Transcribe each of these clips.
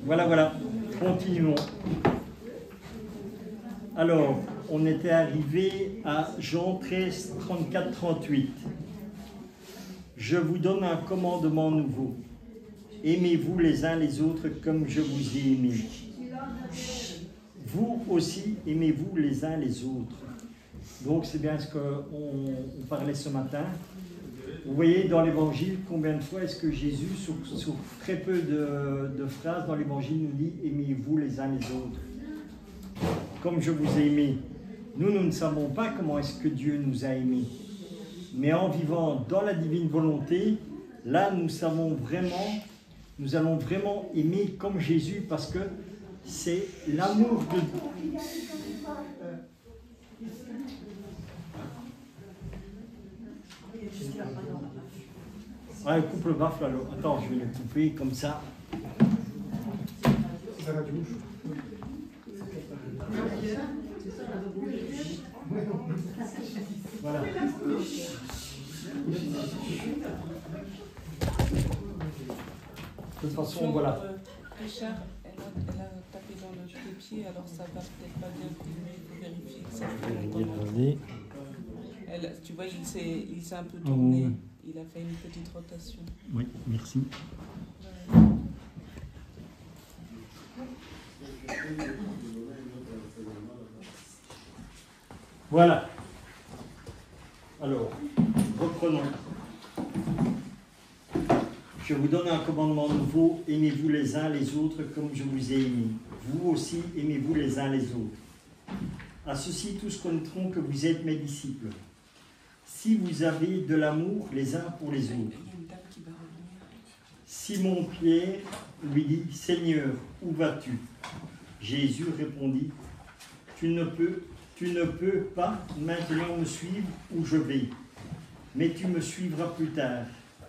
Voilà, continuons. Alors, on était arrivé à Jean 13, 34, 38. Je vous donne un commandement nouveau. Aimez-vous les uns les autres comme je vous ai aimé. Vous aussi, aimez-vous les uns les autres. Donc, c'est bien ce qu'on parlait ce matin. Vous voyez dans l'évangile combien de fois est-ce que Jésus, sur très peu de phrases dans l'évangile, nous dit « Aimez-vous les uns les autres ». Comme je vous ai aimé. Nous ne savons pas comment est-ce que Dieu nous a aimés. Mais en vivant dans la divine volonté, là nous allons vraiment aimer comme Jésus parce que c'est l'amour de Dieu. Ouais, coupe le baffle alors. Attends, je vais le couper comme ça. Voilà. De toute façon, voilà. Richard, elle a tapé dans le pied, alors ça va peut-être pas bien filmer, il faut vérifier que ça fait. Tu vois, il s'est un peu tourné, il a fait une petite rotation. Oui, merci. Voilà. Alors, reprenons. Je vous donne un commandement nouveau, aimez-vous les uns les autres comme je vous ai aimés. Vous aussi, aimez-vous les uns les autres. À ceci, tous connaîtront que vous êtes mes disciples. Si vous avez de l'amour les uns pour les autres. Simon-Pierre lui dit, Seigneur, où vas-tu? Jésus répondit, tu ne peux pas maintenant me suivre où je vais, mais tu me suivras plus tard.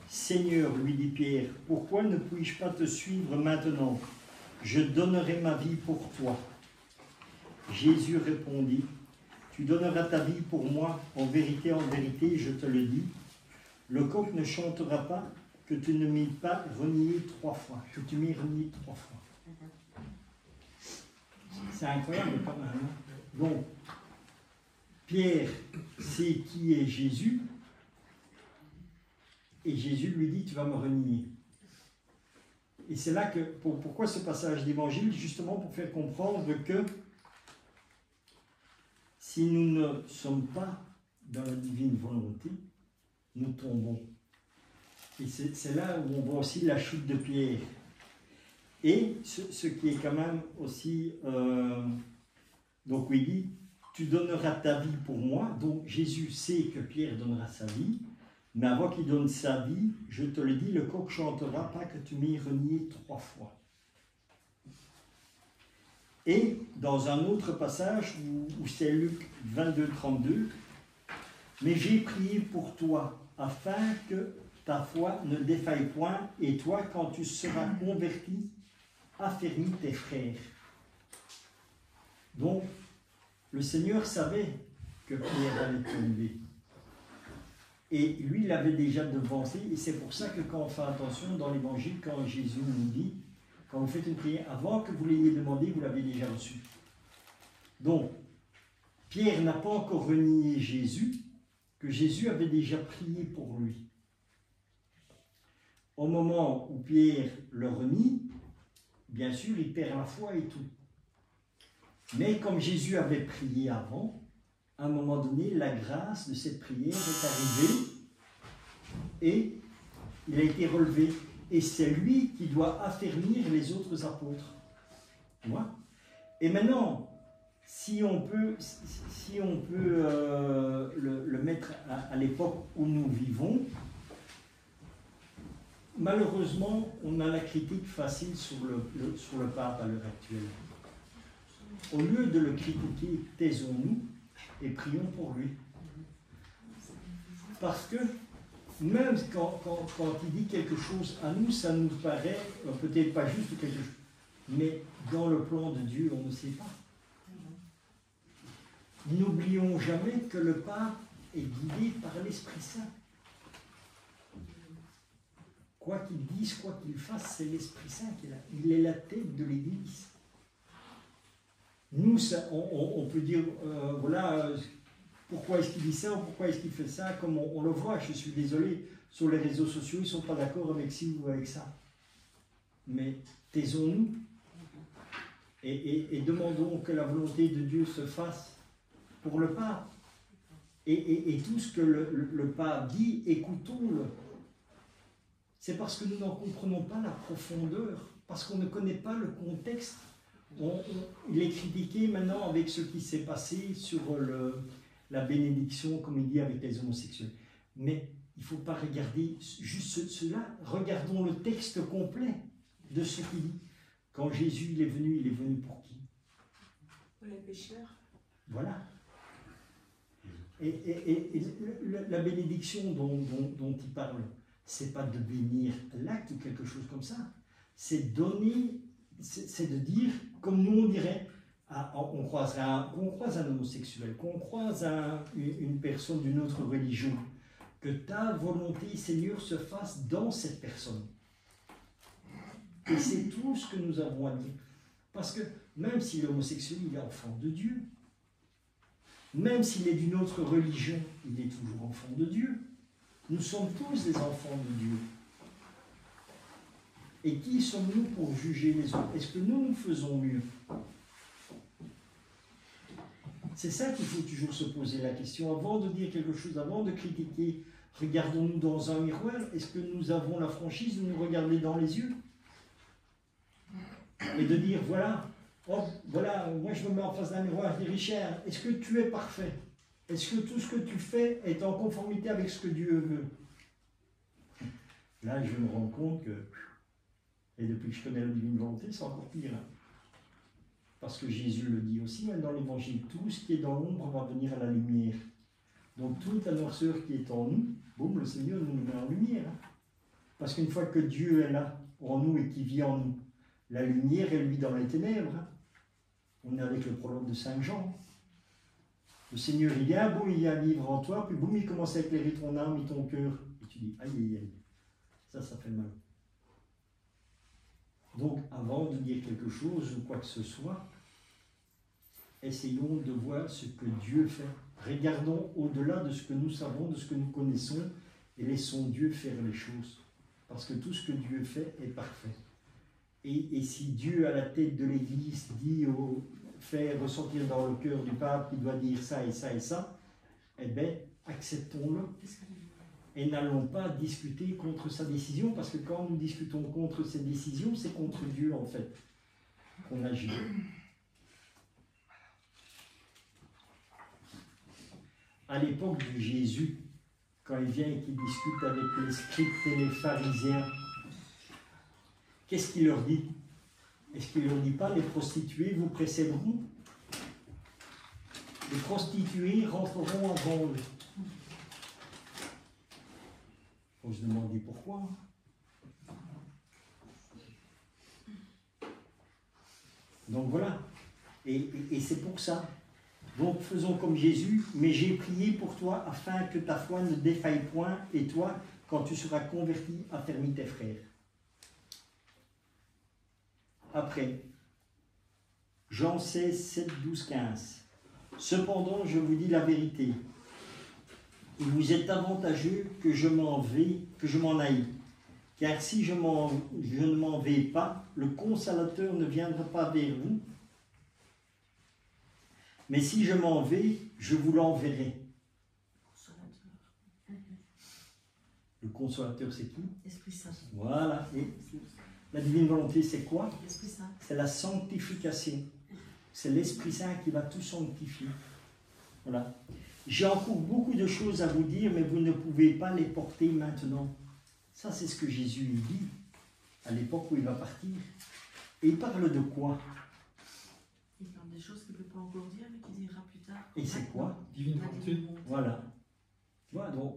Seigneur, lui dit Pierre, pourquoi ne puis-je pas te suivre maintenant? Je donnerai ma vie pour toi. Jésus répondit, tu donneras ta vie pour moi, en vérité, je te le dis. Le coq ne chantera pas que tu ne m'aies pas renié 3 fois, que tu m'aies renié 3 fois. C'est incroyable quand même. Donc, Pierre sait qui est Jésus, et Jésus lui dit, tu vas me renier. Et c'est là que, pourquoi ce passage d'évangile? Justement pour faire comprendre que si nous ne sommes pas dans la divine volonté, nous tombons. Et c'est là où on voit aussi la chute de Pierre. Et ce qui est quand même aussi... donc il dit, tu donneras ta vie pour moi. Donc Jésus sait que Pierre donnera sa vie. Mais avant qu'il donne sa vie, je te le dis, le coq chantera pas que tu m'aies renié 3 fois. Et dans un autre passage, où c'est Luc 22, 32, mais j'ai prié pour toi, afin que ta foi ne défaille point, et toi, quand tu seras converti, affermis tes frères. Donc, le Seigneur savait que Pierre allait tomber. Et lui, il avait déjà devancé, et c'est pour ça que quand on fait attention dans l'évangile, quand Jésus nous dit, quand vous faites une prière, avant que vous l'ayez demandé, vous l'avez déjà reçu. Donc, Pierre n'a pas encore renié Jésus, que Jésus avait déjà prié pour lui. Au moment où Pierre le renie, bien sûr, il perd la foi et tout. Mais comme Jésus avait prié avant, à un moment donné, la grâce de cette prière est arrivée et il a été relevé. Et c'est lui qui doit affermir les autres apôtres. Tu vois? Et maintenant, si on peut le mettre à l'époque où nous vivons, malheureusement, on a la critique facile sur le pape à l'heure actuelle. Au lieu de le critiquer, taisons-nous et prions pour lui. Parce que même quand il dit quelque chose à nous, ça nous paraît peut-être pas juste quelque chose, mais dans le plan de Dieu, on ne sait pas. N'oublions jamais que le pape est guidé par l'Esprit Saint. Quoi qu'il dise, quoi qu'il fasse, c'est l'Esprit Saint qui est là. Il est la tête de l'Église. Nous, ça, on peut dire, voilà, pourquoi est-ce qu'il dit ça, ou pourquoi est-ce qu'il fait ça, comme on le voit, je suis désolé, sur les réseaux sociaux, ils ne sont pas d'accord avec ci ou avec ça. Mais taisons-nous et demandons que la volonté de Dieu se fasse pour le pape. Et tout ce que le pape dit, écoutons-le. C'est parce que nous n'en comprenons pas la profondeur, parce qu'on ne connaît pas le contexte. Il est critiqué maintenant avec ce qui s'est passé sur la bénédiction, comme il dit, avec les homosexuels. Mais il ne faut pas regarder juste cela, regardons le texte complet de ce qu'il dit. Quand Jésus il est venu pour qui? Pour les pécheurs. Voilà. Et la bénédiction dont il parle, c'est pas de bénir l'acte ou quelque chose comme ça, c'est donner, c'est de dire, comme nous on dirait, qu'on croise un homosexuel, qu'on croise une personne d'une autre religion, que ta volonté, Seigneur, se fasse dans cette personne. Et c'est tout ce que nous avons à dire. Parce que même si l'homosexuel il est enfant de Dieu, même s'il est d'une autre religion, il est toujours enfant de Dieu. Nous sommes tous des enfants de Dieu. Et qui sommes-nous pour juger les autres? Est-ce que nous faisons mieux? C'est ça qu'il faut toujours se poser la question. Avant de dire quelque chose, avant de critiquer, regardons-nous dans un miroir. Est-ce que nous avons la franchise de nous regarder dans les yeux? Et de dire, voilà, oh, voilà, moi je me mets en face d'un miroir, je dis, Richard, est-ce que tu es parfait? Est-ce que tout ce que tu fais est en conformité avec ce que Dieu veut? Là, je me rends compte que, et depuis que je connais la divine volonté, c'est encore pire. Parce que Jésus le dit aussi, même dans l'Évangile, tout ce qui est dans l'ombre va venir à la lumière. Donc toute la noirceur qui est en nous, boum, le Seigneur nous met en lumière. Parce qu'une fois que Dieu est là, en nous et qui vit en nous, la lumière est lui dans les ténèbres. On est avec le prologue de Saint Jean. Le Seigneur, il vient, boum, il y a un livre en toi, puis boum, il commence à éclairer ton âme et ton cœur. Et tu dis, aïe, aïe, aïe, ça fait mal. Donc, avant de dire quelque chose ou quoi que ce soit, essayons de voir ce que Dieu fait. Regardons au-delà de ce que nous savons, de ce que nous connaissons, et laissons Dieu faire les choses. Parce que tout ce que Dieu fait est parfait. Et si Dieu, à la tête de l'Église, fait ressentir dans le cœur du pape qu'il doit dire ça et ça et ça, eh bien, acceptons-le. Et n'allons pas discuter contre sa décision, parce que quand nous discutons contre ses décisions, c'est contre Dieu, en fait, qu'on agit. À l'époque de Jésus, quand il vient et qu'il discute avec les scribes et les pharisiens, qu'est-ce qu'il leur dit? Est-ce qu'il ne leur dit pas, les prostituées vous précéderont? Les prostituées rentreront avant eux. Il faut se demander pourquoi. Donc voilà. Et c'est pour ça. Donc faisons comme Jésus, mais j'ai prié pour toi afin que ta foi ne défaille point, et toi, quand tu seras converti, affermis tes frères. Après, Jean 16, 7, 12, 15. Cependant, je vous dis la vérité. Il vous est avantageux que je m'en aille. Car si je ne m'en vais pas, le Consolateur ne viendra pas vers vous. Mais si je m'en vais, je vous l'enverrai. Le Consolateur, c'est qui? Esprit Saint. Voilà. Et la divine volonté, c'est quoi? Esprit Saint. C'est la sanctification. C'est l'Esprit Saint qui va tout sanctifier. Voilà. J'ai encore beaucoup de choses à vous dire, mais vous ne pouvez pas les porter maintenant. Ça, c'est ce que Jésus dit à l'époque où il va partir. Et il parle de quoi? Il parle des choses qu'il ne peut pas encore dire, mais qu'il dira plus tard. Et c'est quoi? Divine volonté. Voilà. Voilà, donc,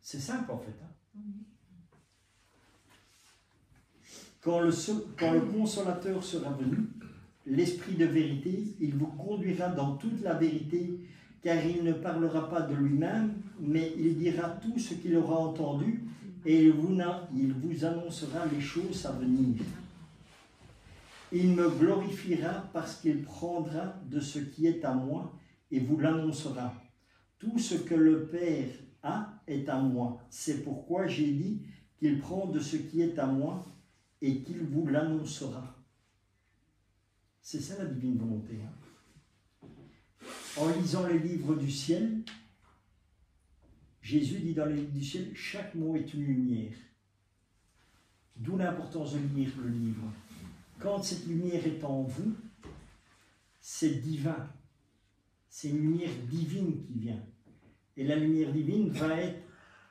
c'est simple en fait. Hein. Quand le Consolateur sera venu, l'Esprit de vérité, il vous conduira dans toute la vérité, car il ne parlera pas de lui-même, mais il dira tout ce qu'il aura entendu, et il vous annoncera les choses à venir. Il me glorifiera parce qu'il prendra de ce qui est à moi et vous l'annoncera. Tout ce que le Père a est à moi. C'est pourquoi j'ai dit qu'il prend de ce qui est à moi et qu'il vous l'annoncera. C'est ça la divine volonté. En lisant les livres du ciel, Jésus dit dans les livres du ciel, chaque mot est une lumière. D'où l'importance de lire le livre. Quand cette lumière est en vous, c'est divin. C'est une lumière divine qui vient. Et la lumière divine va être,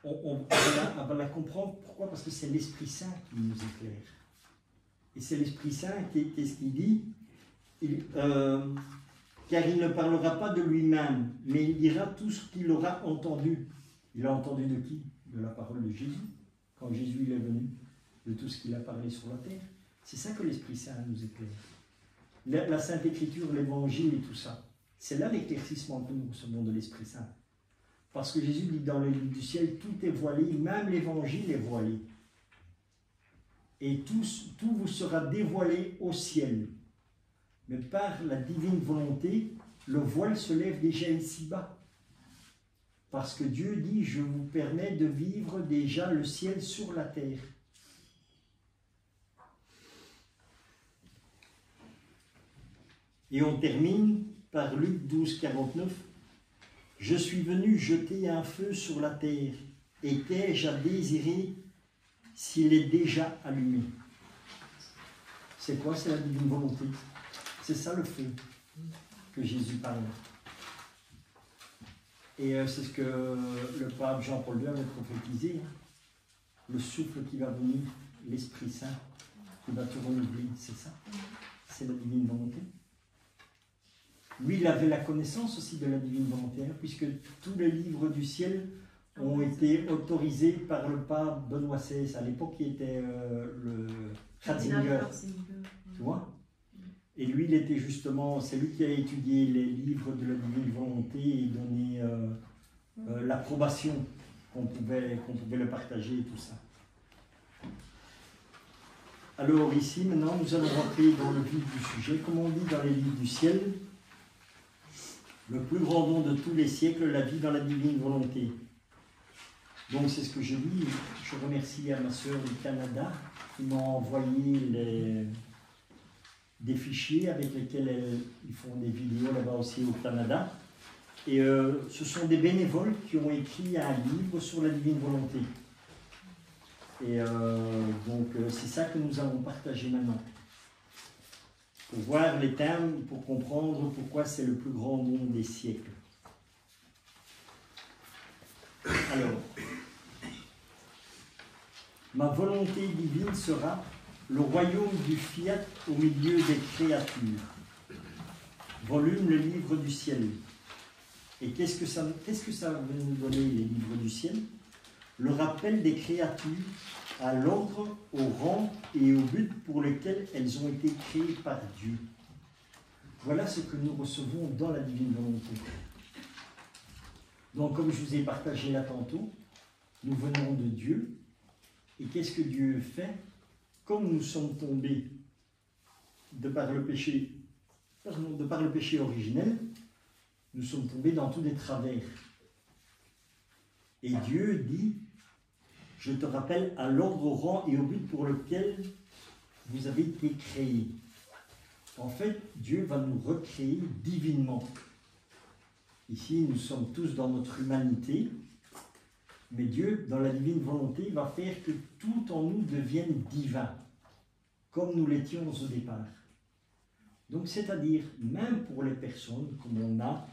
on va la comprendre. Pourquoi? Parce que c'est l'Esprit Saint qui nous éclaire. Et c'est l'Esprit Saint, qu'est-ce qu'il dit? Car il ne parlera pas de lui-même, mais il dira tout ce qu'il aura entendu. Il a entendu de qui? De la parole de Jésus. Quand Jésus il est venu, de tout ce qu'il a parlé sur la terre. C'est ça que l'Esprit Saint nous éclaire. La Sainte Écriture, l'Évangile et tout ça. C'est là l'éclaircissement que nous recevons de l'Esprit Saint. Parce que Jésus dit dans le livre du ciel, tout est voilé, même l'Évangile est voilé. Et tout vous sera dévoilé au ciel. Mais par la divine volonté, le voile se lève déjà ici-bas. Parce que Dieu dit, je vous permets de vivre déjà le ciel sur la terre. Et on termine par Luc 12, 49. Je suis venu jeter un feu sur la terre, et qu'ai-je à désirer s'il est déjà allumé? C'est quoi? C'est la divine volonté. C'est ça le feu que Jésus parle. Et c'est ce que le pape Jean-Paul II avait prophétisé. Le souffle qui va venir, l'Esprit Saint, qui va tout renouveler, c'est ça. C'est la divine volonté. Lui, il avait la connaissance aussi de la divine volonté, puisque tous les livres du ciel ont été autorisés par le pape Benoît XVI, à l'époque qui était le Ratzinger. Tu vois? Et lui, il était justement, c'est lui qui a étudié les livres de la divine volonté et donné l'approbation qu'on pouvait le partager et tout ça. Alors ici, maintenant, nous allons rentrer dans le vif du sujet. Comme on dit dans les livres du ciel, le plus grand don de tous les siècles, la vie dans la divine volonté. Donc c'est ce que je dis. Je remercie à ma sœur du Canada qui m'a envoyé des fichiers avec lesquels ils font des vidéos là-bas aussi au Canada. Et ce sont des bénévoles qui ont écrit un livre sur la divine volonté. Et donc c'est ça que nous allons partager maintenant. Pour voir les termes, pour comprendre pourquoi c'est le plus grand don des siècles. Alors, ma volonté divine sera le royaume du fiat au milieu des créatures. Volume, le livre du ciel. Et qu'est-ce que ça va nous donner, les livres du ciel? Le rappel des créatures à l'ordre, au rang et au but pour lequel elles ont été créées par Dieu. Voilà ce que nous recevons dans la divine volonté. Donc, comme je vous ai partagé là tantôt, nous venons de Dieu. Et qu'est-ce que Dieu fait? Comme nous sommes tombés de par le péché originel, nous sommes tombés dans tous les travers. Et Dieu dit, je te rappelle à l'ordre, au rang et au but pour lequel vous avez été créés. En fait, Dieu va nous recréer divinement. Ici, nous sommes tous dans notre humanité, mais Dieu, dans la divine volonté, va faire que tout en nous devienne divin, comme nous l'étions au départ. Donc, c'est-à-dire, même pour les personnes, comme on a,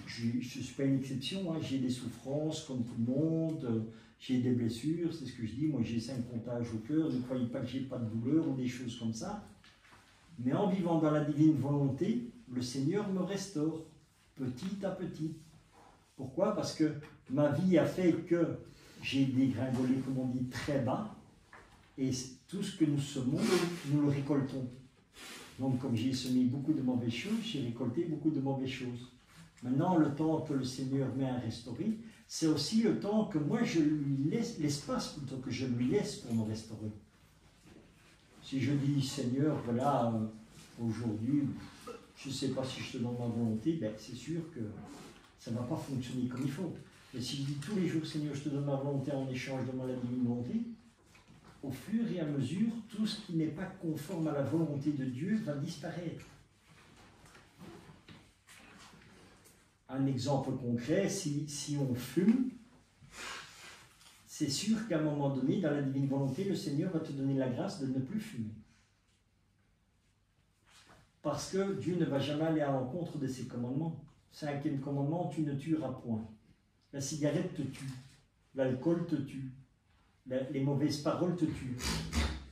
je ne suis pas une exception, j'ai des souffrances comme tout le monde, j'ai des blessures, c'est ce que je dis, moi j'ai 5 comptages au cœur, ne croyez pas que j'ai pas de douleur ou des choses comme ça. Mais en vivant dans la divine volonté, le Seigneur me restaure petit à petit. Pourquoi? Parce que ma vie a fait que j'ai dégringolé, comme on dit, très bas, et tout ce que nous semons, nous le récoltons. Donc comme j'ai semé beaucoup de mauvaises choses, j'ai récolté beaucoup de mauvaises choses. Maintenant, le temps que le Seigneur met à restaurer, c'est aussi le temps que moi je lui laisse, l'espace plutôt que je lui laisse pour me restaurer. Si je dis, Seigneur, voilà, aujourd'hui, je ne sais pas si je te donne ma volonté, ben, c'est sûr que ça ne va pas fonctionner comme il faut. Mais si je dis tous les jours, Seigneur, je te donne ma volonté en échange de ma divine volonté, au fur et à mesure, tout ce qui n'est pas conforme à la volonté de Dieu va disparaître. Un exemple concret, si on fume, c'est sûr qu'à un moment donné, dans la divine volonté, le Seigneur va te donner la grâce de ne plus fumer. Parce que Dieu ne va jamais aller à l'encontre de ses commandements. 5e commandement, tu ne tueras point. La cigarette te tue, l'alcool te tue, les mauvaises paroles te tuent.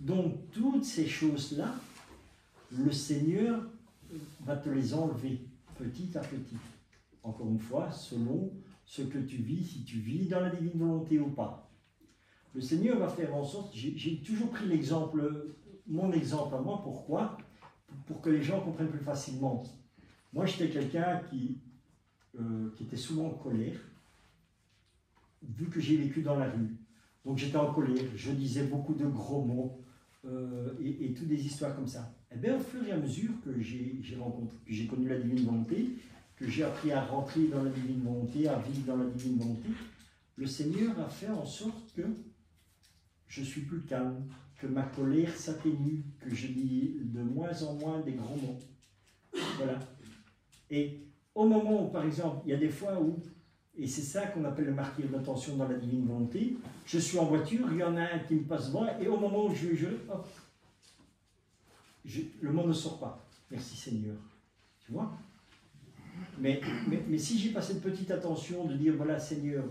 Donc, toutes ces choses-là, le Seigneur va te les enlever petit à petit. Encore une fois, selon ce que tu vis, si tu vis dans la divine volonté ou pas. Le Seigneur va faire en sorte, j'ai toujours pris l'exemple, mon exemple à moi, pourquoi? Pour que les gens comprennent plus facilement. Moi, j'étais quelqu'un qui était souvent en colère, vu que j'ai vécu dans la rue. Donc j'étais en colère, je disais beaucoup de gros mots et toutes des histoires comme ça. Et bien au fur et à mesure que j'ai connu la divine volonté, que j'ai appris à rentrer dans la divine volonté, à vivre dans la divine volonté, le Seigneur a fait en sorte que je suis plus calme, que ma colère s'atténue, que je dis de moins en moins des gros mots. Voilà. Et au moment où, par exemple, il y a des fois où, et c'est ça qu'on appelle le martyre d'attention dans la divine volonté, je suis en voiture, il y en a un qui me passe devant, et au moment où hop, le mot ne sort pas. Merci Seigneur. Tu vois? Mais si j'ai pas cette petite attention de dire, voilà Seigneur,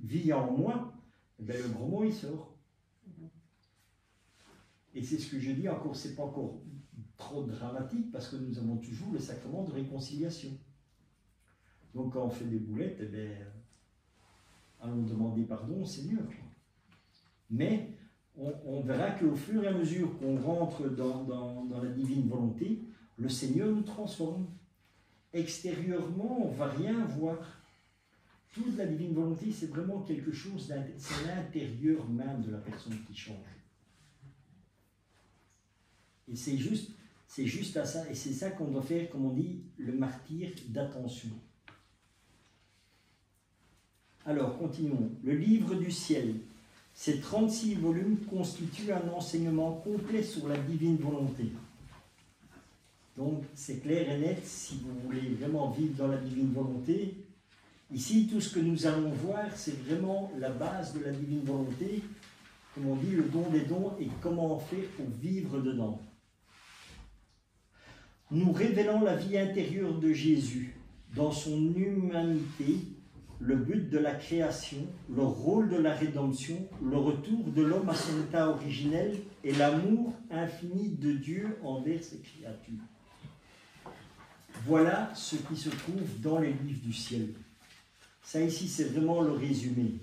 vis en moi, ben le gros mot il sort. Et c'est ce que je dis encore, c'est pas encore trop dramatique, parce que nous avons toujours le sacrement de réconciliation. Donc quand on fait des boulettes, eh bien, allons demander pardon au Seigneur. Mais on verra qu'au fur et à mesure qu'on rentre dans la divine volonté, le Seigneur nous transforme. Extérieurement, on ne va rien voir. Toute la divine volonté, c'est vraiment quelque chose, c'est l'intérieur même de la personne qui change. Et c'est juste à ça, et c'est ça qu'on doit faire, comme on dit, le martyre d'attention. Alors, continuons. Le livre du ciel. Ces 36 volumes constituent un enseignement complet sur la divine volonté. Donc, c'est clair et net, si vous voulez vraiment vivre dans la divine volonté. Ici, tout ce que nous allons voir, c'est vraiment la base de la divine volonté, comme on dit, le don des dons, et comment faire pour vivre dedans. Nous révélons la vie intérieure de Jésus, dans son humanité, le but de la création, le rôle de la rédemption, le retour de l'homme à son état originel et l'amour infini de Dieu envers ses créatures. Voilà ce qui se trouve dans les livres du ciel. Ça ici, c'est vraiment le résumé.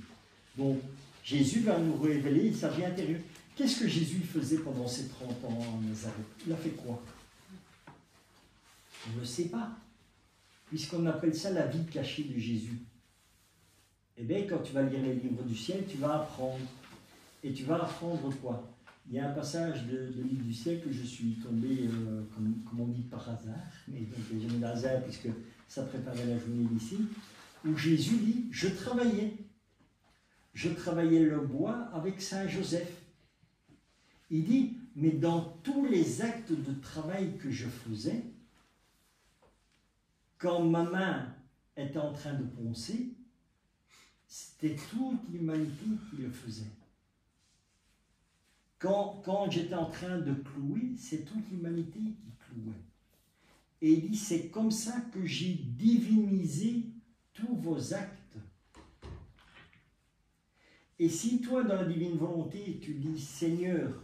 Donc, Jésus va nous révéler sa vie intérieure. Qu'est-ce que Jésus faisait pendant ces 30 ans en Nazareth? Il a fait quoi? On ne le sait pas, puisqu'on appelle ça la vie cachée de Jésus. Eh bien, quand tu vas lire les livres du ciel, tu vas apprendre. Et tu vas apprendre quoi? Il y a un passage de livre du ciel que je suis tombé, comme on dit, par hasard, mais donc j'ai jamais hasard puisque ça préparait la journée d'ici, où Jésus dit, je travaillais le bois avec Saint Joseph. Il dit, mais dans tous les actes de travail que je faisais, quand ma main était en train de poncer, c'était toute l'humanité qui le faisait. Quand j'étais en train de clouer, c'est toute l'humanité qui clouait. Et il dit, c'est comme ça que j'ai divinisé tous vos actes. Et si toi, dans la divine volonté, tu dis, Seigneur,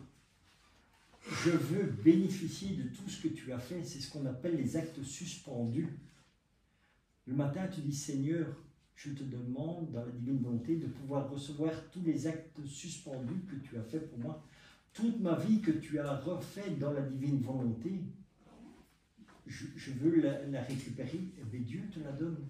je veux bénéficier de tout ce que tu as fait, c'est ce qu'on appelle les actes suspendus. Le matin, tu dis, Seigneur, je te demande, dans la divine volonté, de pouvoir recevoir tous les actes suspendus que tu as fait pour moi. Toute ma vie que tu as refaite dans la divine volonté, je veux la récupérer, et bien Dieu te la donne.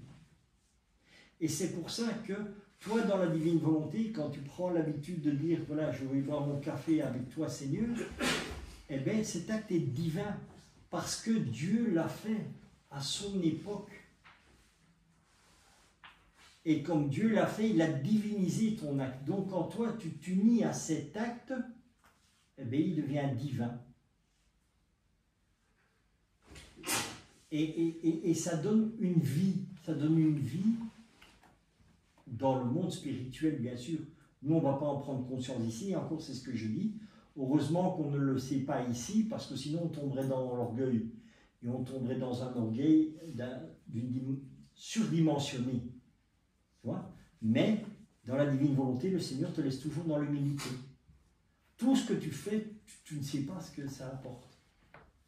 Et c'est pour ça que toi, dans la divine volonté, quand tu prends l'habitude de dire, voilà, je vais boire mon café avec toi, Seigneur, eh bien, cet acte est divin, parce que Dieu l'a fait à son époque. Et comme Dieu l'a fait, il a divinisé ton acte. Donc, quand toi, tu t'unis à cet acte, eh bien, il devient divin. Et ça donne une vie. Ça donne une vie dans le monde spirituel, bien sûr. Nous, on ne va pas en prendre conscience ici, et encore, c'est ce que je dis. Heureusement qu'on ne le sait pas ici, parce que sinon, on tomberait dans l'orgueil. Et on tomberait dans un orgueil surdimensionné. Tu vois? Mais, dans la divine volonté, le Seigneur te laisse toujours dans l'humilité. Tout ce que tu fais, tu ne sais pas ce que ça apporte.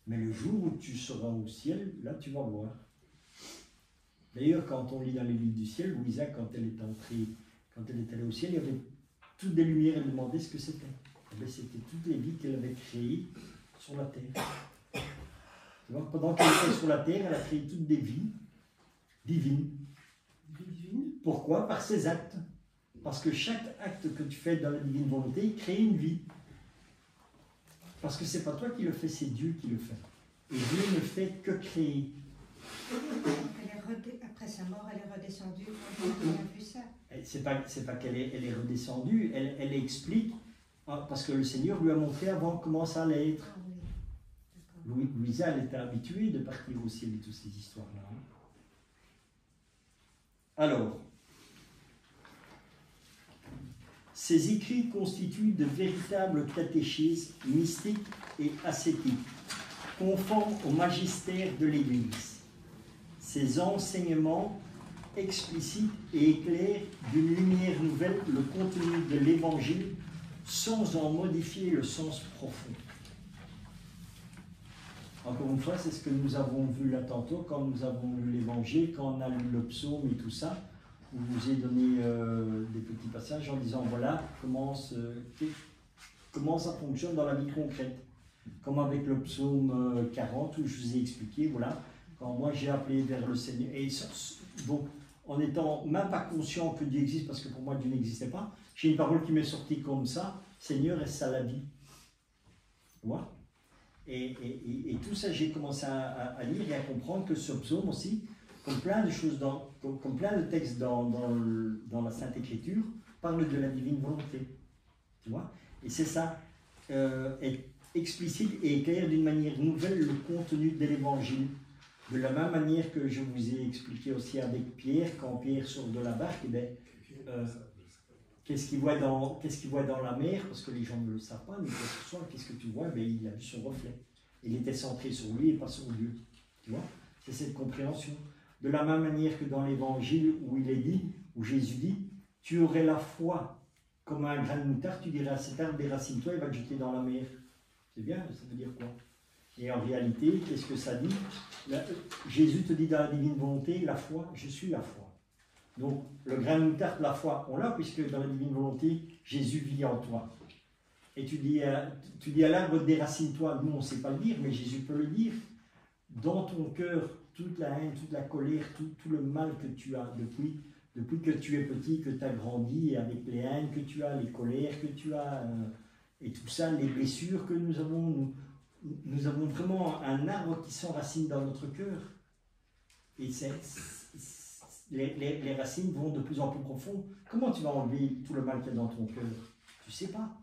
Mais le jour où tu seras au ciel, là, tu vas voir. D'ailleurs, quand on lit dans les livres du ciel, Louisa, quand elle est allée au ciel, il y avait toutes des lumières, elle demandait ce que c'était. C'était toutes les vies qu'elle avait créées sur la terre. Tu vois, pendant qu'elle était sur la terre, elle a créé toutes des vies divines. Pourquoi? Par ses actes. Parce que chaque acte que tu fais dans la divine volonté crée une vie. Parce que c'est pas toi qui le fais, c'est Dieu qui le fait. Et Dieu ne fait que créer. Après sa mort, elle est redescendue. On a vu ça. C'est pas qu'elle est redescendue, elle explique, parce que le Seigneur lui a montré avant comment ça allait être. Ah oui. Louisa, elle était habituée de partir au ciel et toutes ces histoires-là. Alors, ces écrits constituent de véritables catéchismes mystiques et ascétiques, conformes au magistère de l'Église. Ces enseignements explicitent et éclairent d'une lumière nouvelle le contenu de l'Évangile sans en modifier le sens profond. Encore une fois, c'est ce que nous avons vu là tantôt, quand nous avons lu l'Évangile, quand on a lu le psaume et tout ça, où je vous ai donné des petits passages en disant, voilà comment ça fonctionne dans la vie concrète. Comme avec le psaume 40, où je vous ai expliqué, voilà, quand moi j'ai appelé vers le Seigneur, et donc en n'étant même pas conscient que Dieu existe, parce que pour moi Dieu n'existait pas, j'ai une parole qui m'est sortie comme ça, Seigneur, est-ce ça la vie? Voilà. Et tout ça, j'ai commencé à lire et à comprendre que ce psaume aussi, comme plein de choses, comme plein de textes dans la Sainte Écriture, parle de la divine volonté. Tu vois? Et c'est ça, explicite et éclaire d'une manière nouvelle le contenu de l'Évangile. De la même manière que je vous ai expliqué aussi avec Pierre, quand Pierre sort de la barque, qu'est-ce qu'il voit dans la mer? Parce que les gens ne le savent pas, mais ce soir, qu'est-ce que tu vois? Il a vu son reflet. Il était centré sur lui et pas sur Dieu. Tu vois? C'est cette compréhension. De la même manière que dans l'Évangile où il est dit, où Jésus dit, tu aurais la foi comme un grain de moutarde, tu dirais à cet arbre, déracine-toi, il va te jeter dans la mer. C'est bien, ça veut dire quoi? Et en réalité, qu'est-ce que ça dit? Jésus te dit dans la divine volonté, la foi, je suis la foi. Donc, le grain de moutarde, la foi, on l'a, puisque dans la divine volonté, Jésus vit en toi. Et tu dis à l'arbre, déracine-toi. Nous, on ne sait pas le dire, mais Jésus peut le dire. Dans ton cœur, toute la haine, toute la colère, tout le mal que tu as depuis que tu es petit, que tu as grandi, avec les haines que tu as, les colères que tu as, et tout ça, les blessures que nous avons, nous avons vraiment un arbre qui s'enracine dans notre cœur. Et les racines vont de plus en plus profond. Comment tu vas enlever tout le mal qu'il y a dans ton cœur? Tu ne sais pas.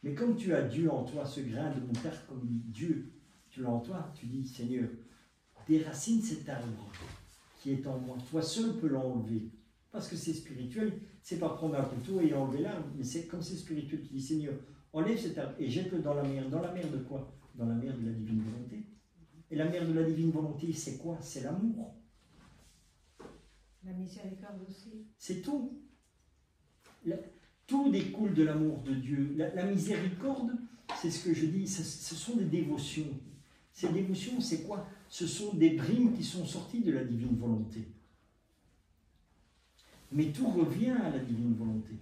Mais comme tu as Dieu en toi, ce grain de moutarde, comme dit Dieu, tu l'as en toi, tu dis, Seigneur, déracine cet arbre qui est en moi. Toi seul peux l'enlever. Parce que c'est spirituel, c'est pas prendre un couteau et enlever l'arbre, mais c'est comme c'est spirituel, tu dis, Seigneur, enlève cet arbre et jette-le dans la mer. Dans la mer de quoi? Dans la mer de la divine volonté. Et la mer de la divine volonté, c'est quoi? C'est l'amour. La miséricorde aussi. C'est tout. Tout découle de l'amour de Dieu. La miséricorde, c'est ce que je dis, ce sont des dévotions. Ces dévotions, c'est quoi? Ce sont des brimes qui sont sorties de la divine volonté. Mais tout revient à la divine volonté.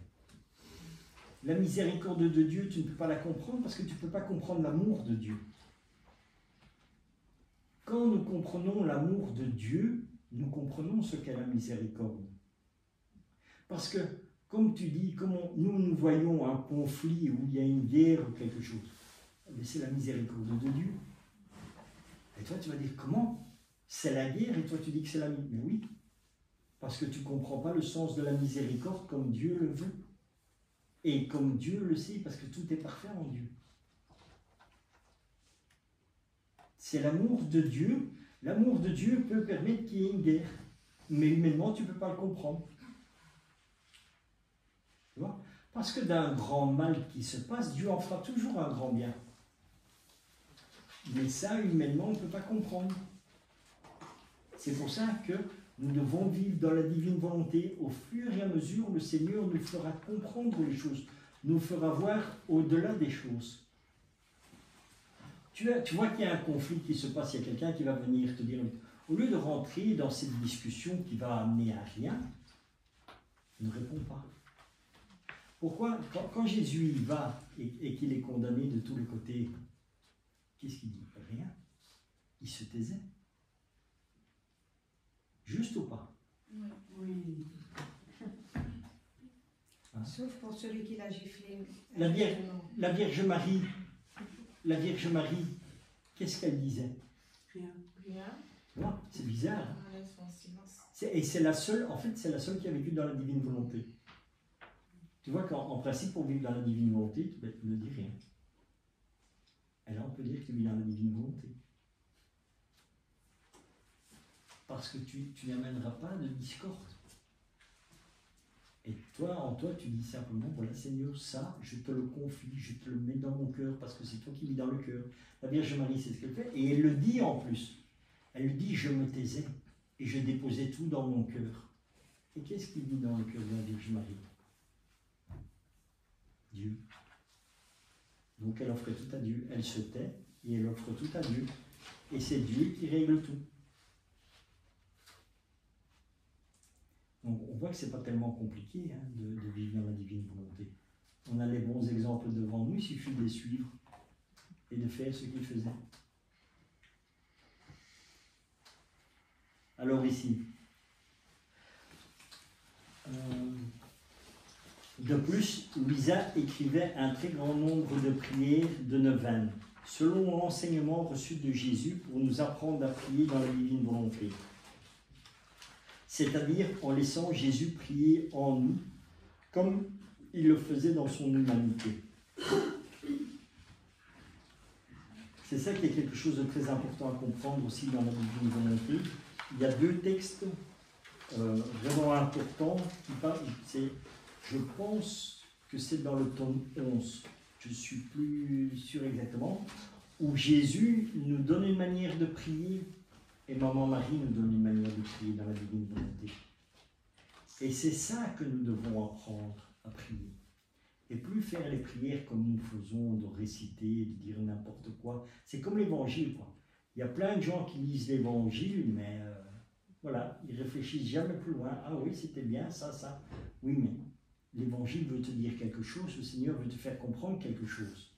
La miséricorde de Dieu, tu ne peux pas la comprendre parce que tu ne peux pas comprendre l'amour de Dieu. Quand nous comprenons l'amour de Dieu, nous comprenons ce qu'est la miséricorde. Parce que, comme tu dis, nous voyons un conflit où il y a une guerre ou quelque chose, mais c'est la miséricorde de Dieu. Et toi, tu vas dire, comment? C'est la guerre, et toi, tu dis que c'est la miséricorde. Mais oui, parce que tu ne comprends pas le sens de la miséricorde comme Dieu le veut. Et comme Dieu le sait, parce que tout est parfait en Dieu. C'est l'amour de Dieu. L'amour de Dieu peut permettre qu'il y ait une guerre. Mais humainement, tu ne peux pas le comprendre. Tu vois? Parce que d'un grand mal qui se passe, Dieu en fera toujours un grand bien. Mais ça, humainement, on ne peut pas comprendre. C'est pour ça que nous devons vivre dans la divine volonté. Au fur et à mesure, le Seigneur nous fera comprendre les choses, nous fera voir au-delà des choses. Tu vois qu'il y a un conflit qui se passe, il y a quelqu'un qui va venir te dire, au lieu de rentrer dans cette discussion qui va amener à rien, ne réponds pas. Pourquoi? Quand Jésus y va et qu'il est condamné de tous les côtés, qu'est-ce qu'il dit? Rien. Il se taisait. Juste ou pas? Oui. Hein? Sauf pour celui qui l'a giflé. La Vierge Marie, qu'est-ce qu'elle disait? Rien. Ouais, c'est bizarre. Hein? Et c'est la seule, en fait, c'est la seule qui a vécu dans la divine volonté. Tu vois qu'en principe, pour vivre dans la divine volonté, tu ne dis rien. Et là, on peut dire que tu vis dans la divine volonté. Parce que tu n'amèneras pas de discorde. Et toi, en toi, tu dis simplement, voilà Seigneur, ça, je te le confie, je te le mets dans mon cœur, parce que c'est toi qui vis dans le cœur. La Vierge Marie, c'est ce qu'elle fait, et elle le dit en plus. Elle lui dit, je me taisais, et je déposais tout dans mon cœur. Et qu'est-ce qui vit dans le cœur de la Vierge Marie? Dieu. Donc elle offre tout à Dieu. Elle se tait, et elle offre tout à Dieu. Et c'est Dieu qui règle tout. Donc on voit que ce n'est pas tellement compliqué hein, de vivre dans la divine volonté. On a les bons exemples devant nous, il suffit de les suivre et de faire ce qu'ils faisaient. Alors ici, de plus, Louisa écrivait un très grand nombre de prières de neuvaines, selon l'enseignement reçu de Jésus pour nous apprendre à prier dans la divine volonté. C'est-à-dire en laissant Jésus prier en nous, comme il le faisait dans son humanité. C'est ça qui est quelque chose de très important à comprendre aussi dans la divine volonté. Il y a deux textes vraiment importants qui parlent, je pense que c'est dans le tome 11, je ne suis plus sûr exactement, où Jésus nous donne une manière de prier. Et Maman Marie nous donne une manière de prier dans la divine volonté. Et c'est ça que nous devons apprendre à prier. Et plus faire les prières comme nous faisons, de réciter, de dire n'importe quoi. C'est comme l'évangile, quoi. Il y a plein de gens qui lisent l'évangile, mais voilà, ils réfléchissent jamais plus loin. Ah oui, c'était bien, ça. Oui, mais l'évangile veut te dire quelque chose, le Seigneur veut te faire comprendre quelque chose.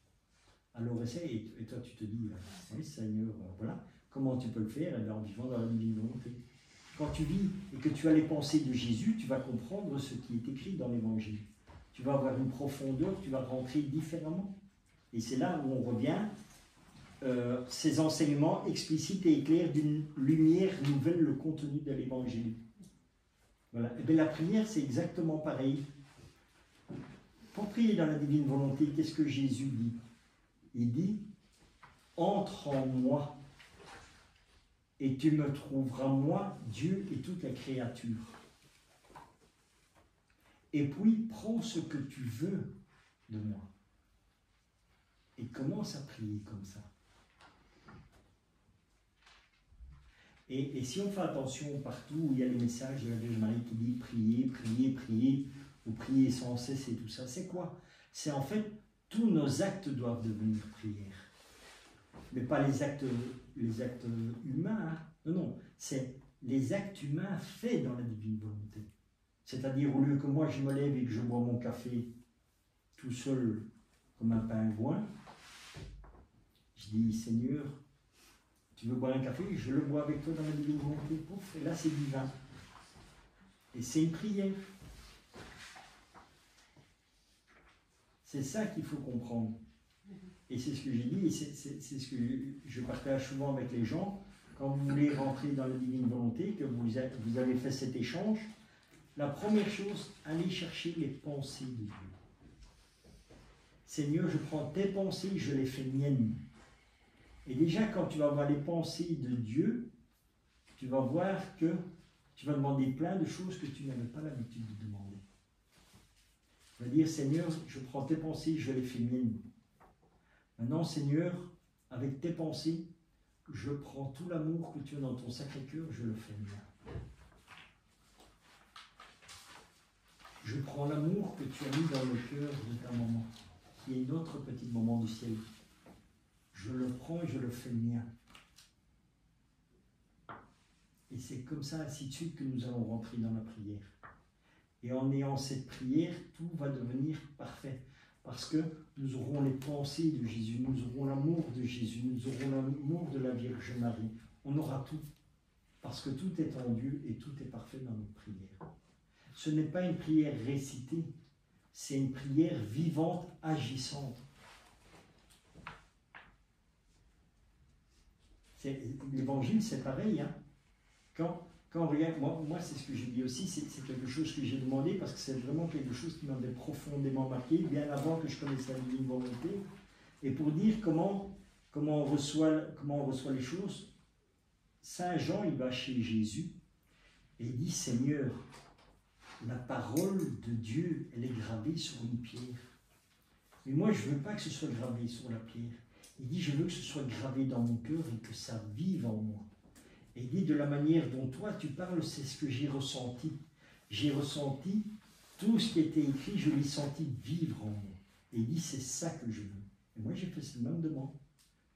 Alors essaye, et toi tu te dis, oui Seigneur, voilà. Comment tu peux le faire? Eh bien, en vivant dans la divine volonté. Quand tu vis et que tu as les pensées de Jésus, tu vas comprendre ce qui est écrit dans l'Évangile. Tu vas avoir une profondeur, tu vas rentrer différemment. Et c'est là où on revient, ces enseignements explicites et éclairent d'une lumière nouvelle le contenu de l'Évangile. Voilà. Et bien, la prière, c'est exactement pareil. Pour prier dans la divine volonté, qu'est-ce que Jésus dit? Il dit, entre en moi. Et tu me trouveras, moi, Dieu et toute la créature. Et puis, prends ce que tu veux de moi. Et commence à prier comme ça. Et si on fait attention partout où il y a les messages de la Vierge Marie qui dit prier, prier, prier, ou prier sans cesse et tout ça, c'est quoi? C'est en fait, tous nos actes doivent devenir prière. Mais pas les actes humains, hein. Non, c'est les actes humains faits dans la divine volonté. C'est-à-dire, au lieu que moi je me lève et que je bois mon café tout seul comme un pingouin, je dis, Seigneur, tu veux boire un café? Je le bois avec toi dans la divine volonté. Pouf, et là c'est divin. Et c'est une prière. C'est ça qu'il faut comprendre. Et c'est ce que j'ai dit, et c'est ce que je partage souvent avec les gens. Quand vous voulez rentrer dans la divine volonté, que vous avez fait cet échange, la première chose, allez chercher les pensées de Dieu. Seigneur, je prends tes pensées, je les fais miennes. Et déjà, quand tu vas voir les pensées de Dieu, tu vas voir que tu vas demander plein de choses que tu n'avais pas l'habitude de demander. Tu vas dire, Seigneur, je prends tes pensées, je les fais miennes. Maintenant, Seigneur, avec tes pensées, je prends tout l'amour que tu as dans ton Sacré-Cœur, je le fais mien. Je prends l'amour que tu as mis dans le cœur de ta maman, qui est notre petite maman du ciel. Je le prends et je le fais mien. Et c'est comme ça, ainsi de suite, que nous allons rentrer dans la prière. Et en ayant cette prière, tout va devenir parfait. Parce que nous aurons les pensées de Jésus, nous aurons l'amour de Jésus, nous aurons l'amour de la Vierge Marie. On aura tout. Parce que tout est en Dieu et tout est parfait dans notre prière. Ce n'est pas une prière récitée, c'est une prière vivante, agissante. L'évangile, c'est pareil. Hein. Quand on regarde, moi c'est ce que j'ai dit aussi, c'est quelque chose que j'ai demandé parce que c'est vraiment quelque chose qui m'avait profondément marqué, bien avant que je connaisse la divine volonté. Et pour dire comment on reçoit les choses, Saint Jean, il va chez Jésus et il dit, Seigneur, la parole de Dieu, elle est gravée sur une pierre. Mais moi, je ne veux pas que ce soit gravé sur la pierre. Il dit, je veux que ce soit gravé dans mon cœur et que ça vive en moi. Et il dit, de la manière dont toi tu parles, c'est ce que j'ai ressenti. J'ai ressenti tout ce qui était écrit, je l'ai senti vivre en moi. Et il dit, c'est ça que je veux. Et moi, j'ai fait cette même demande.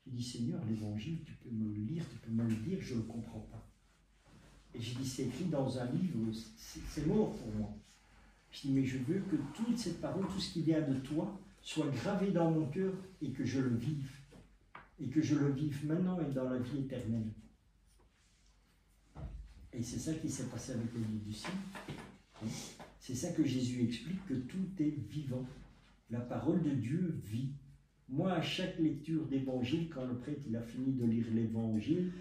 J'ai dit, Seigneur, l'évangile, tu peux me le lire, tu peux me le dire, je ne le comprends pas. Et j'ai dit, c'est écrit dans un livre, c'est mort pour moi. Je dis, mais je veux que toute cette parole, tout ce qui vient de toi, soit gravé dans mon cœur et que je le vive. Et que je le vive maintenant et dans la vie éternelle. Et c'est ça qui s'est passé avec le livre du ciel. C'est ça que Jésus explique, que tout est vivant. La parole de Dieu vit. Moi, à chaque lecture d'évangile, quand le prêtre il a fini de lire l'évangile,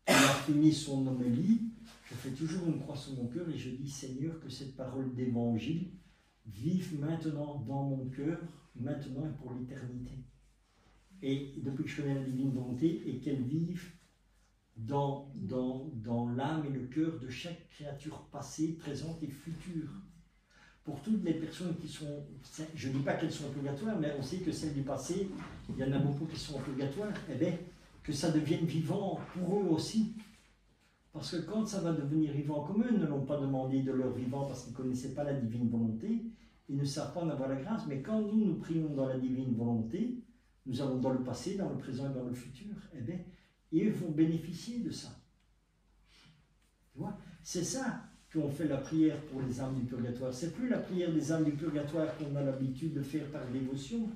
il a fini son homélie, je fais toujours une croix sur mon cœur et je dis, Seigneur, que cette parole d'évangile vive maintenant dans mon cœur, maintenant et pour l'éternité. Et depuis que je connais la divine volonté, et qu'elle vive dans l'âme et le cœur de chaque créature passée, présente et future. Pour toutes les personnes qui sont, je ne dis pas qu'elles sont obligatoires, mais on sait que celles du passé, il y en a beaucoup qui sont obligatoires, eh bien, que ça devienne vivant pour eux aussi. Parce que quand ça va devenir vivant, comme eux ne l'ont pas demandé de leur vivant parce qu'ils ne connaissaient pas la divine volonté, ils ne savent pas en avoir la grâce, mais quand nous prions dans la divine volonté, nous allons dans le passé, dans le présent et dans le futur, eh bien, ils vont bénéficier de ça. Tu vois, c'est ça qu'on fait la prière pour les âmes du purgatoire. C'est plus la prière des âmes du purgatoire qu'on a l'habitude de faire par dévotion.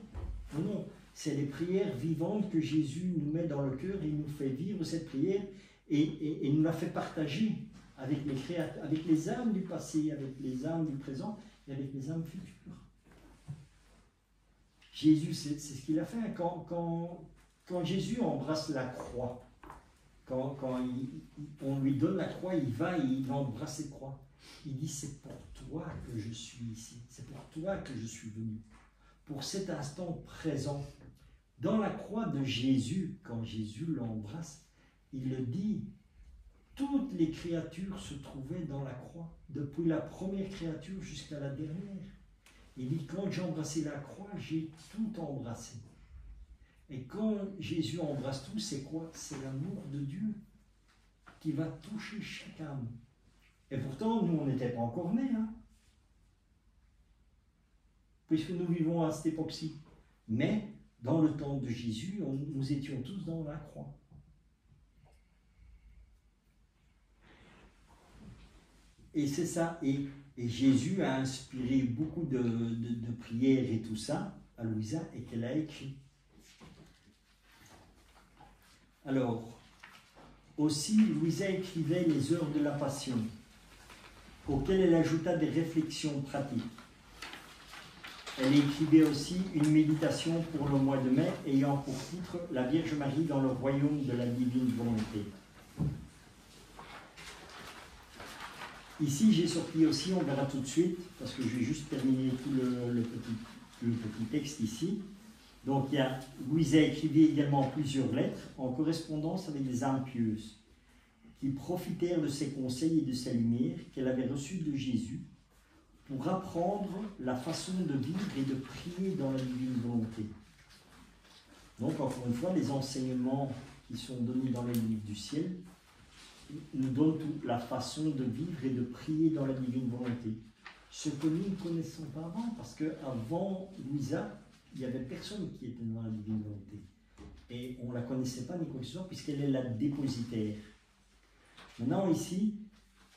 Non, non, c'est les prières vivantes que Jésus nous met dans le cœur et il nous fait vivre cette prière et nous la fait partager avec les âmes du passé, avec les âmes du présent et avec les âmes futures. Jésus, c'est ce qu'il a fait. Quand Jésus embrasse la croix, quand on lui donne la croix, il va et il embrasse cette croix. Il dit, c'est pour toi que je suis ici, c'est pour toi que je suis venu. Pour cet instant présent, dans la croix de Jésus, quand Jésus l'embrasse, il le dit, toutes les créatures se trouvaient dans la croix, depuis la première créature jusqu'à la dernière. Il dit, quand j'ai embrassé la croix, j'ai tout embrassé. Et quand Jésus embrasse tout, c'est quoi? C'est l'amour de Dieu qui va toucher chaque âme. Et pourtant, nous, on n'était pas encore nés, hein, puisque nous vivons à cette époque-ci. Mais, dans le temps de Jésus, nous étions tous dans la croix. Et c'est ça. Et Jésus a inspiré beaucoup de prières et tout ça à Louisa et qu'elle a écrit. Alors, aussi, Louisa écrivait les heures de la Passion, auxquelles elle ajouta des réflexions pratiques. Elle écrivait aussi une méditation pour le mois de mai ayant pour titre « La Vierge Marie dans le royaume de la divine volonté ». Ici, j'ai sorti aussi, on verra tout de suite, parce que je vais juste terminer tout le petit texte ici. Donc, Louisa écrivait également plusieurs lettres en correspondance avec des âmes pieuses qui profitèrent de ses conseils et de sa lumière qu'elle avait reçus de Jésus pour apprendre la façon de vivre et de prier dans la divine volonté. Donc, encore une fois, les enseignements qui sont donnés dans les livres du ciel nous donnent toute la façon de vivre et de prier dans la divine volonté. Ce que nous ne connaissons pas avant, parce qu'avant Louisa, il n'y avait personne qui était dans la divine volonté. Et on ne la connaissait pas ni quoi que ce soit, puisqu'elle est la dépositaire. Maintenant, ici,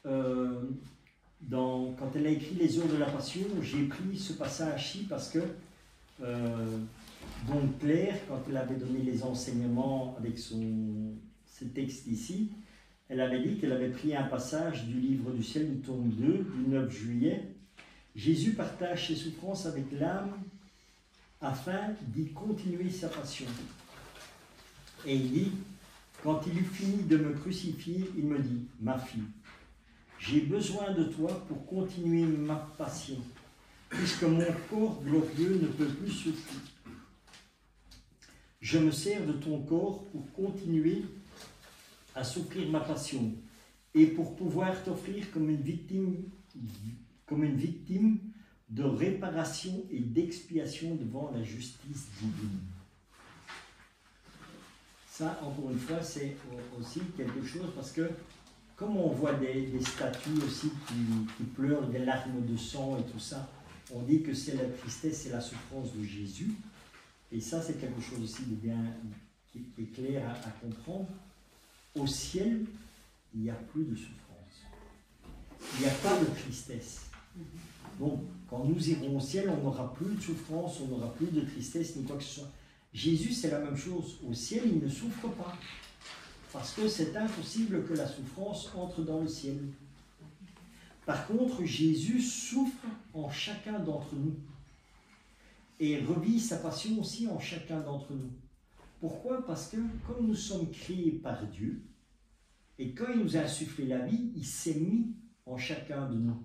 quand elle a écrit les heures de la Passion, j'ai pris ce passage-ci parce que donc Claire, quand elle avait donné les enseignements avec ce texte ici, elle avait dit qu'elle avait pris un passage du livre du ciel du tome 2 du 9 juillet. Jésus partage ses souffrances avec l'âme afin d'y continuer sa passion. Et il dit, quand il eut fini de me crucifier, il me dit, ma fille, j'ai besoin de toi pour continuer ma passion, puisque mon corps glorieux ne peut plus souffrir. Je me sers de ton corps pour continuer à souffrir ma passion et pour pouvoir t'offrir comme une victime de réparation et d'expiation devant la justice divine. Ça, encore une fois, c'est aussi quelque chose parce que comme on voit des statues aussi qui pleurent des larmes de sang et tout ça, on dit que c'est la tristesse et la souffrance de Jésus. Et ça, c'est quelque chose aussi de bien, qui est clair à comprendre. Au ciel, il n'y a plus de souffrance. Il n'y a pas de tristesse. Donc, quand nous irons au ciel, on n'aura plus de souffrance, on n'aura plus de tristesse, ni quoi que ce soit. Jésus, c'est la même chose. Au ciel, il ne souffre pas. Parce que c'est impossible que la souffrance entre dans le ciel. Par contre, Jésus souffre en chacun d'entre nous. Et revit sa passion aussi en chacun d'entre nous. Pourquoi? Parce que comme nous sommes créés par Dieu, et quand il nous a insufflé la vie, il s'est mis en chacun de nous.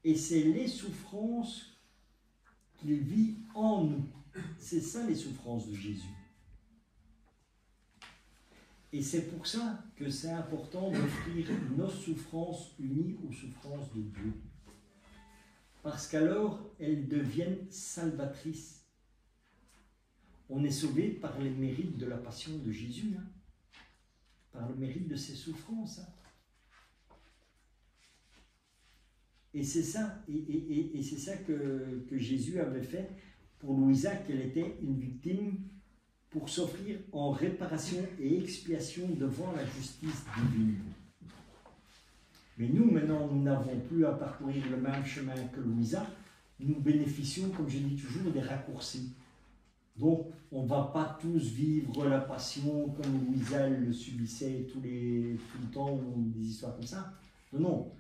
Et c'est les souffrances qu'il vit en nous. C'est ça les souffrances de Jésus. Et c'est pour ça que c'est important d'offrir nos souffrances unies aux souffrances de Dieu. Parce qu'alors, elles deviennent salvatrices. On est sauvé par les mérites de la passion de Jésus, hein, par le mérite de ses souffrances. Hein. Et c'est ça, et c'est ça que Jésus avait fait pour Louisa, qu'elle était une victime pour s'offrir en réparation et expiation devant la justice divine. Mais nous, maintenant, nous n'avons plus à parcourir le même chemin que Louisa. Nous bénéficions, comme je dis toujours, des raccourcis. Donc, on ne va pas tous vivre la passion comme Louisa le subissait tout le temps, ou des histoires comme ça. Non, non.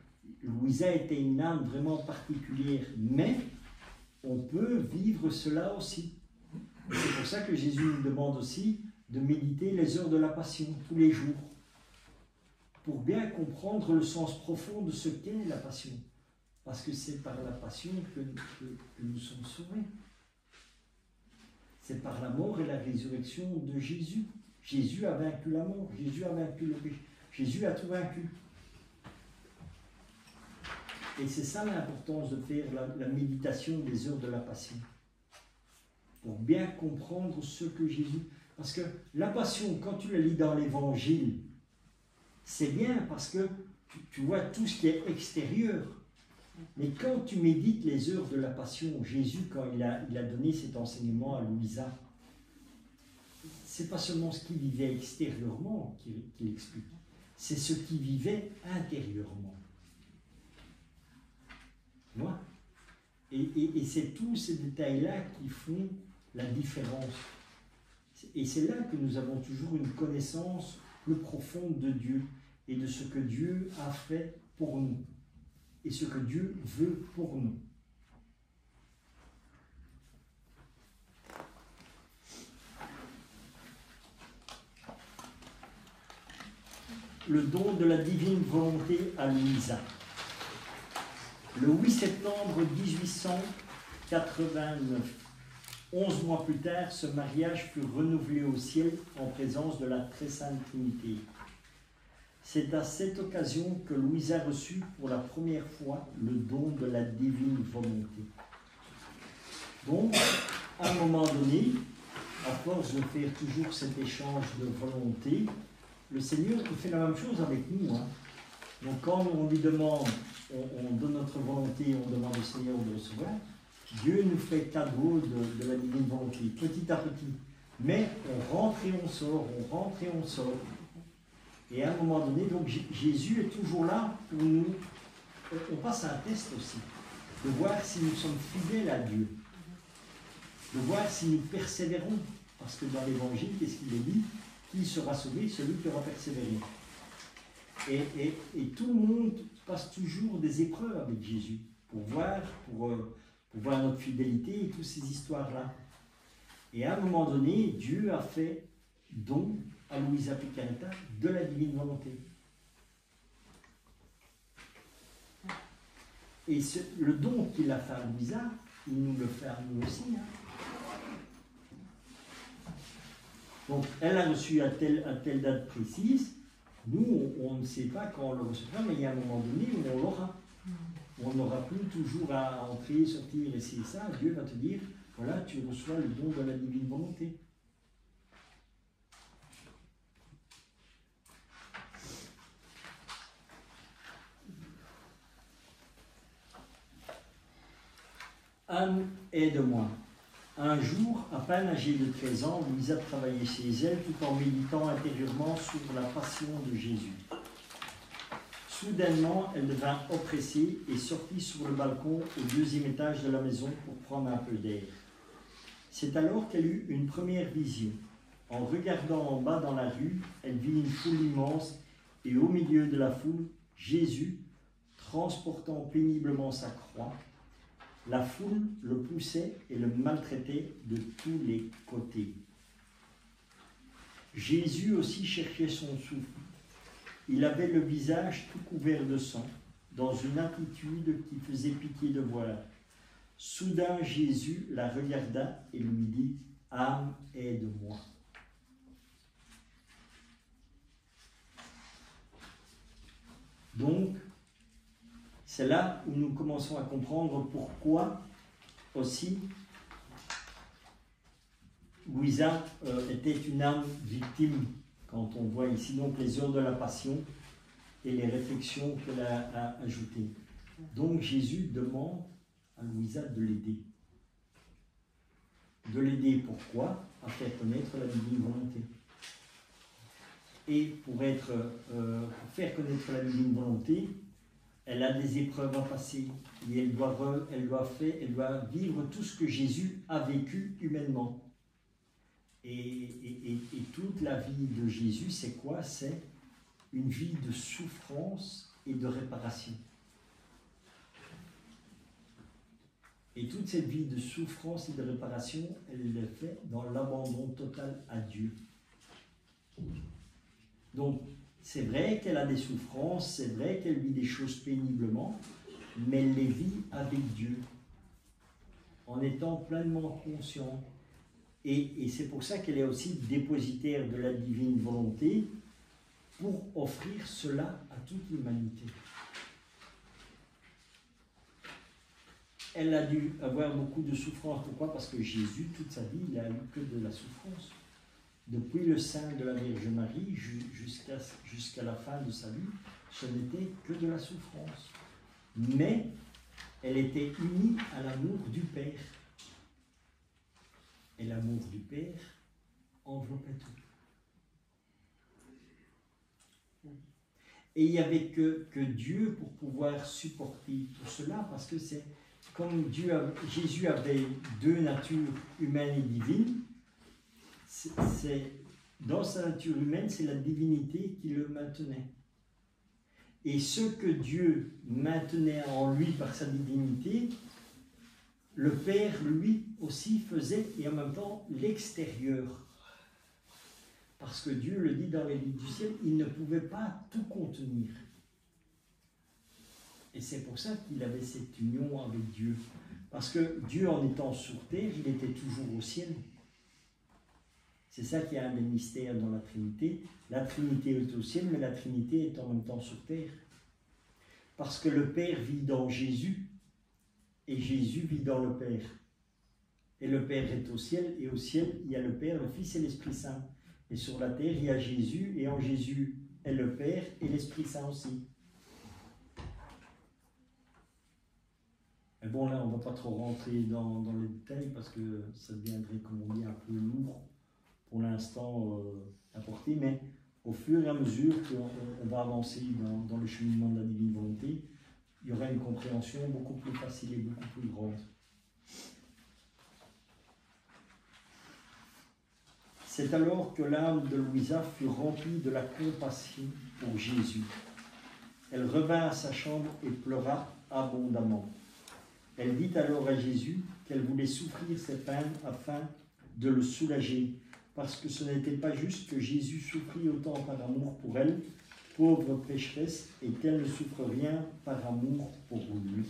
Louisa était une âme vraiment particulière, mais on peut vivre cela aussi. C'est pour ça que Jésus nous demande aussi de méditer les heures de la passion tous les jours, pour bien comprendre le sens profond de ce qu'est la passion. Parce que c'est par la passion que nous sommes sauvés. C'est par la mort et la résurrection de Jésus. Jésus a vaincu la mort, Jésus a vaincu le péché, Jésus a tout vaincu. Et c'est ça l'importance de faire la méditation des heures de la passion. Pour bien comprendre ce que Jésus... Parce que la passion, quand tu la lis dans l'Évangile, c'est bien parce que tu vois tout ce qui est extérieur. Mais quand tu médites les heures de la passion, Jésus, quand il a donné cet enseignement à Louisa, c'est pas seulement ce qu'il vivait extérieurement qu'il explique, c'est ce qu'il vivait intérieurement. Moi. Et c'est tous ces détails-là qui font la différence. Et c'est là que nous avons toujours une connaissance plus profonde de Dieu et de ce que Dieu a fait pour nous et ce que Dieu veut pour nous. le don de la divine volonté à Louisa. Le 8 septembre 1889, 11 mois plus tard, ce mariage fut renouvelé au ciel en présence de la Très Sainte Trinité. C'est à cette occasion que Louisa reçut pour la première fois le don de la divine volonté. Donc, à un moment donné, à force de faire toujours cet échange de volonté, le Seigneur fait la même chose avec nous. Donc quand on lui demande, on donne notre volonté, on demande au Seigneur de recevoir, Dieu nous fait cadeau de la divine volonté, petit à petit. Mais on rentre et on sort, on rentre et on sort. Et à un moment donné, donc Jésus est toujours là pour nous. On passe à un test aussi, de voir si nous sommes fidèles à Dieu, de voir si nous persévérons. Parce que dans l'Évangile, qu'est-ce qu'il est dit? Qui sera sauvé? Celui qui aura persévéré. Et tout le monde passe toujours des épreuves avec Jésus pour voir notre fidélité et toutes ces histoires-là. Et à un moment donné, Dieu a fait don à Luisa Picaretta de la divine volonté. Et le don qu'il a fait à Luisa, il nous le fait à nous aussi. Donc, elle a reçu à telle date précise. Nous, on ne sait pas quand on le recevra, mais il y a un moment donné où on l'aura. On n'aura plus toujours à entrer, sortir, et c'est ça. Dieu va te dire, voilà, tu reçois le don de la divine volonté. Anne, aide-moi. Un jour, à peine âgée de 13 ans, Louisa travaillait chez elle tout en méditant intérieurement sur la passion de Jésus. Soudainement, elle devint oppressée et sortit sur le balcon au 2e étage de la maison pour prendre un peu d'air. C'est alors qu'elle eut une première vision. En regardant en bas dans la rue, elle vit une foule immense et au milieu de la foule, Jésus, transportant péniblement sa croix. La foule le poussait et le maltraitait de tous les côtés. Jésus aussi cherchait son souffle. Il avait le visage tout couvert de sang, dans une attitude qui faisait pitié de voir. Soudain, Jésus la regarda et lui dit « Âme, aide-moi ». Donc, c'est là où nous commençons à comprendre pourquoi aussi Louisa était une âme victime, quand on voit ici donc les heures de la passion et les réflexions qu'elle a ajoutées. Donc Jésus demande à Louisa de l'aider. De l'aider pourquoi? À faire connaître la divine volonté. Et pour faire connaître la divine volonté, elle a des épreuves à passer et elle doit vivre tout ce que Jésus a vécu humainement. Et toute la vie de Jésus, c'est quoi? C'est une vie de souffrance et de réparation. Et toute cette vie de souffrance et de réparation, elle le fait dans l'abandon total à Dieu. Donc, c'est vrai qu'elle a des souffrances, c'est vrai qu'elle vit des choses péniblement, mais elle les vit avec Dieu, en étant pleinement consciente. Et c'est pour ça qu'elle est aussi dépositaire de la divine volonté, pour offrir cela à toute l'humanité. Elle a dû avoir beaucoup de souffrance. Pourquoi? Parce que Jésus, toute sa vie, il n'a eu que de la souffrance. Depuis le sein de la Vierge Marie jusqu'à la fin de sa vie, ce n'était que de la souffrance. Mais elle était unie à l'amour du Père. Et l'amour du Père enveloppait tout. Et il n'y avait que Dieu pour pouvoir supporter tout cela, parce que c'est comme Jésus avait deux natures, humaine et divine. Dans sa nature humaine, c'est la divinité qui le maintenait. Et ce que Dieu maintenait en lui par sa divinité, le Père, lui, aussi faisait, et en même temps, l'extérieur. Parce que Dieu le dit dans les livres du ciel, il ne pouvait pas tout contenir. Et c'est pour ça qu'il avait cette union avec Dieu. Parce que Dieu, en étant sur terre, il était toujours au ciel. C'est ça qui est un des mystères dans la Trinité. La Trinité est au ciel, mais la Trinité est en même temps sur terre. Parce que le Père vit dans Jésus, et Jésus vit dans le Père. Et le Père est au ciel, et au ciel, il y a le Père, le Fils et l'Esprit Saint. Et sur la terre, il y a Jésus, et en Jésus est le Père et l'Esprit Saint aussi. Mais bon, là, on ne va pas trop rentrer dans les détails, parce que ça deviendrait, comme on dit, un peu lourd pour l'instant à porter, mais au fur et à mesure qu'on va avancer dans le cheminement de la divine volonté, il y aura une compréhension beaucoup plus facile et beaucoup plus grande. C'est alors que l'âme de Louisa fut remplie de la compassion pour Jésus. Elle revint à sa chambre et pleura abondamment. Elle dit alors à Jésus qu'elle voulait souffrir ses peines afin de le soulager, parce que ce n'était pas juste que Jésus souffrit autant par amour pour elle, pauvre pécheresse, et qu'elle ne souffre rien par amour pour lui.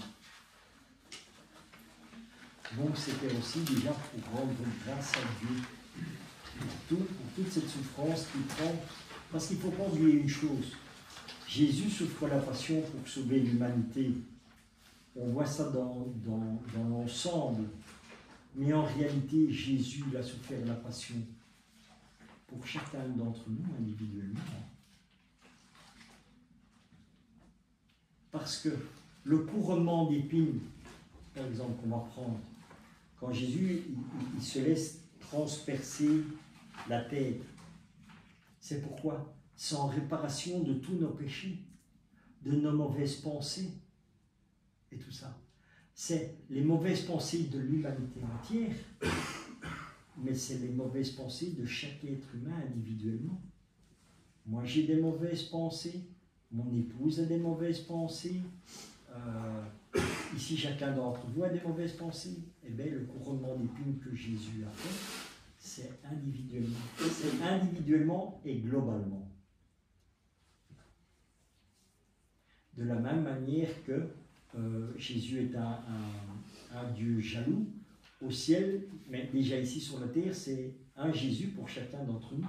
Donc c'était aussi déjà pour rendre grâce à Dieu pour toute cette souffrance qu'il prend, parce qu'il ne faut pas oublier une chose, Jésus souffre la passion pour sauver l'humanité. On voit ça dans l'ensemble, mais en réalité Jésus a souffert la passion pour chacun d'entre nous individuellement. Parce que le couronnement d'épines, par exemple, qu'on va prendre, quand Jésus il se laisse transpercer la tête, c'est pourquoi? C'est en réparation de tous nos péchés, de nos mauvaises pensées et tout ça. C'est les mauvaises pensées de l'humanité entière, mais c'est les mauvaises pensées de chaque être humain individuellement. Moi j'ai des mauvaises pensées, mon épouse a des mauvaises pensées, ici chacun d'entre vous a des mauvaises pensées. Eh bien le couronnement d'épines que Jésus a fait, c'est individuellement. C'est individuellement et globalement. De la même manière que Jésus est un Dieu jaloux, au ciel, mais déjà ici sur la terre, c'est un Jésus pour chacun d'entre nous.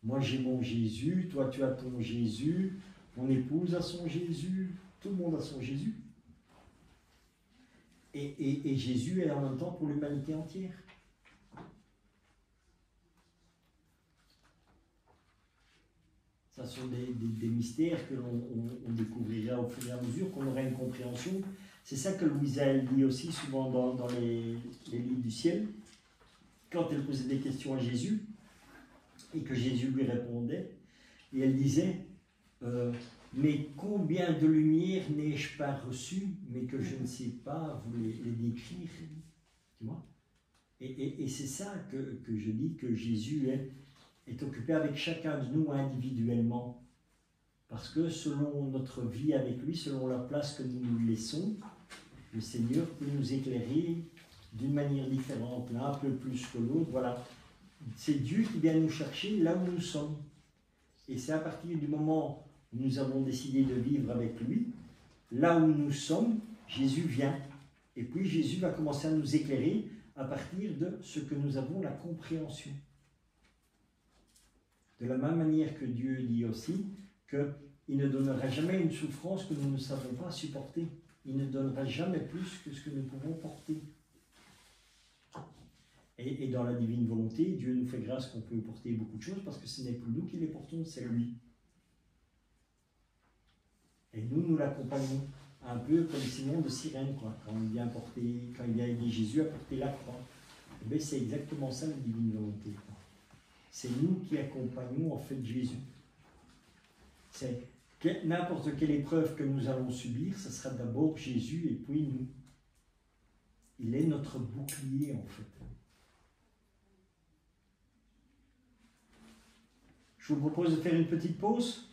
Moi j'ai mon Jésus, toi tu as ton Jésus, mon épouse a son Jésus, tout le monde a son Jésus. Et Jésus est en même temps pour l'humanité entière. Ça sont des mystères que l'on découvrira au fur et à mesure, qu'on aura une compréhension. C'est ça que Louisa dit aussi souvent dans les livres du ciel, quand elle posait des questions à Jésus, et que Jésus lui répondait, et elle disait mais combien de lumière n'ai-je pas reçu, mais que je ne sais pas vous les décrire, tu vois. Et c'est ça que je dis, que Jésus est occupé avec chacun de nous individuellement, parce que selon notre vie avec lui, selon la place que nous lui laissons, le Seigneur peut nous éclairer d'une manière différente, l'un un peu plus que l'autre. Voilà, c'est Dieu qui vient nous chercher là où nous sommes, et c'est à partir du moment où nous avons décidé de vivre avec lui, là où nous sommes, Jésus vient, et puis Jésus va commencer à nous éclairer à partir de ce que nous avons la compréhension. De la même manière que Dieu dit aussi qu'il ne donnera jamais une souffrance que nous ne savons pas supporter. Il ne donnera jamais plus que ce que nous pouvons porter. Et dans la divine volonté, Dieu nous fait grâce qu'on peut porter beaucoup de choses, parce que ce n'est plus nous qui les portons, c'est lui. Et nous l'accompagnons, un peu comme Simon de Cyrène, quoi, quand il vient aider Jésus à porter la croix. Et bien, c'est exactement ça la divine volonté, quoi. C'est nous qui accompagnons en fait Jésus. C'est n'importe quelle épreuve que nous allons subir, ce sera d'abord Jésus et puis nous. Il est notre bouclier en fait. Je vous propose de faire une petite pause.